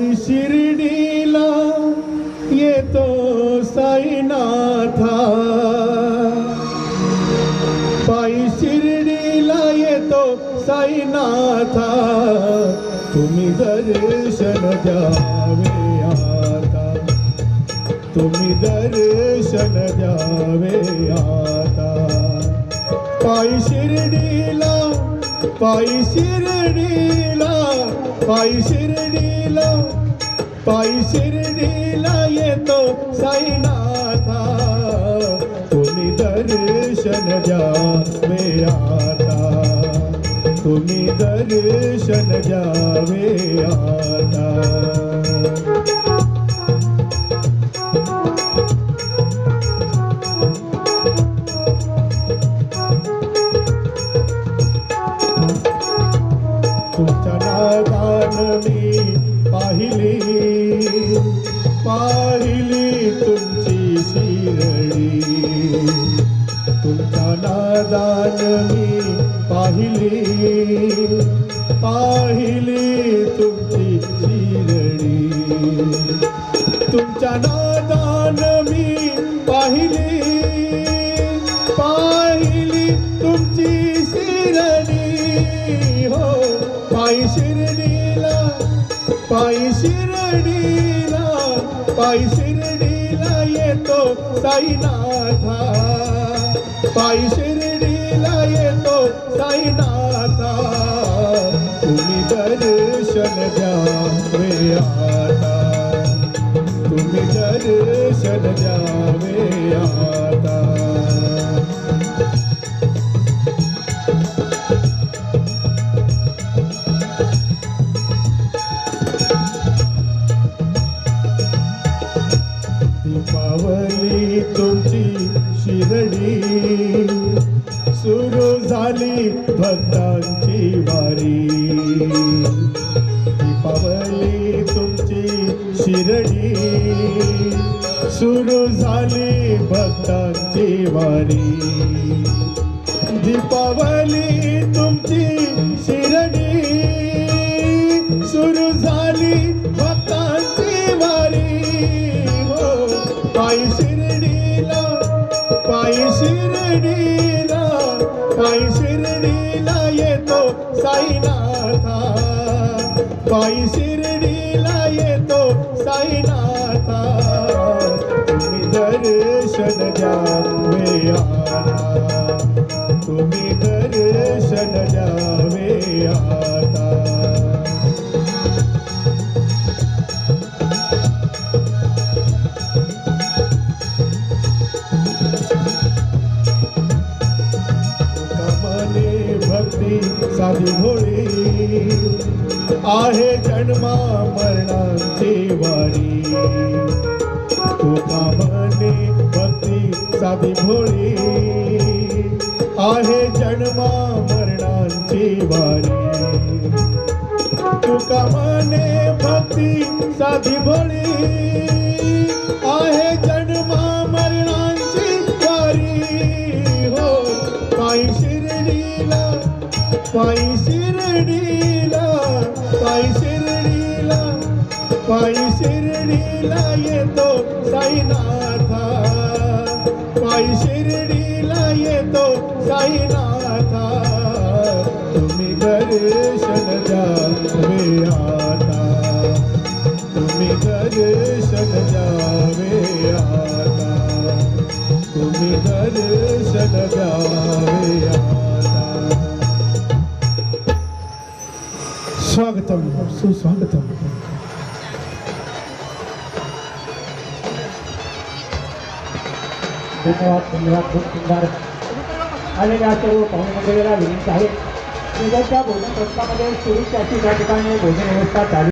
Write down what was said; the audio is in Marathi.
पायी शिर्डीला येतो साईनाथा, पायी शिर्डीला येतो साईनाथा, तुम्ही दर्शन द्यावे आता, तुम्ही दर्शन द्यावे आता. पायी शिर्डीला, पायी शिर्डीला, पायी शिर्डीला, पायी शिर्डीला येतो साईनाथा, तुम्ही दर्शन द्यावे आता, तुम्ही दर्शन द्यावे आता. तुमच्या नादान मी पाहिली, पाहिली तुमची शिर्डी, तुमच्या नादान मी पाहिली, पाहिली तुमची शिर्डी, तुमच्या नादान मी पाहिली, पाहिली तुमची शिर्डी. हो पायी शिर्डीला, पायी शिर्डीला, पायी शिर्डीला येतो साईनाथा, पायी शिर्डीला येतो साईनाथा, तुम्ही दर्शन द्यावे आता, तुम्ही दर्शन द्यावे आता. दीपावली तुमची शिर्डी, सुरू झाली भक्तांची वारी, दीपावली तुमची शिर्डी, सुरू झाली भक्तांची वारी, दीपावली तुमची शिर्डी, सुरू झाली भक्तांची वारी. पायी शिर्डीला, पायी शिर्डीला, पायी शिर्डीला येतो साईनाथा, पायी शिर्डीला येतो साईनाथा, तुम्ही दर्शन द्यावे आता, तुम्ही दर्शन द्यावे आता. भक्ती साधी भोळी आहे जन्मा मरणाची वारी, तुका म्हणे भक्ती साधी भोळी आहे जन्मा मरणाची वारी, तुका म्हणे भक्ती साधी भोळी आहे जन्मा मरणाची वारी. हो पायी शिर्डीला, पायी शिर्डीला, पायी शिर्डीला, पायी शिर्डीला येतो साईनाथा, पायी शिर्डीला येतो साईनाथा, तुम्ही दर्शन द्यावे आता, तुम्ही दर्शन द्यावे आता, तुम्ही दर्शन द्यावे आता. स्वागतम सुस्वागतम. धन्यवाद धन्यवाद. खूप सुंदर आलेल्या सर्व पाहुणे मंडळीला विनंती आहे, भोजन प्रस्थामध्ये सुरू त्या ठिकाणी भोजन व्यवस्था चालू